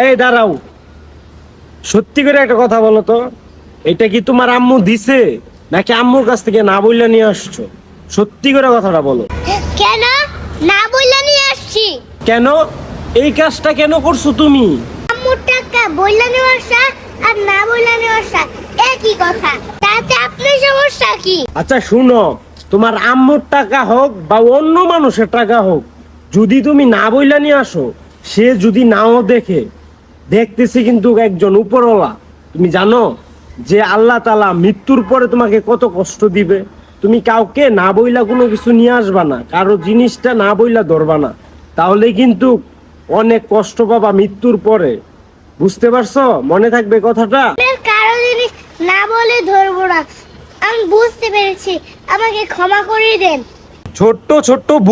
এই দাঁড়াও, সত্যি করে একটা কথা বলো তো, এটা কি তোমার আম্মু দিছে নাকি আম্মুর কাছ থেকে না বইলা নিয়ে আসছো? সত্যি করে কথাটা বলো। কেন না বললা নিয়ে আসছি? কেন? এই কাজটা কেন করছো তুমি? আম্মুর টাকা বললা নিয়ে আসা আর না বললা নিয়ে আসা একই কথা, তাতে আপনার সমস্যা কি? আচ্ছা শুনো, তোমার আম্মুর টাকা হোক বা অন্য মানুষের টাকা হোক, যদি তুমি না বইলা নিয়ে আসো, সে যদি নাও দেখে, দেখতেছে কিন্তু একজন উপরওয়ালা। তুমি জানো যে আল্লাহ তাআলা মৃত্যুর পরে তোমাকে কত কষ্ট দিবে। তুমি কাউকে না বইলা কোনো কিছু নিয়ে আসবা না, কারো জিনিসটা না বইলা ধরবা না, তাহলে কিন্তু অনেক কষ্ট পাবা মৃত্যুর পরে। বুঝতে পারছো? মনে থাকবে কথাটা। আপনার কারো জিনিস না বলে ধরবো না, আমি বুঝতে পেরেছি, আমাকে ক্ষমা করে দেন। ছোট্ট ছোট্ট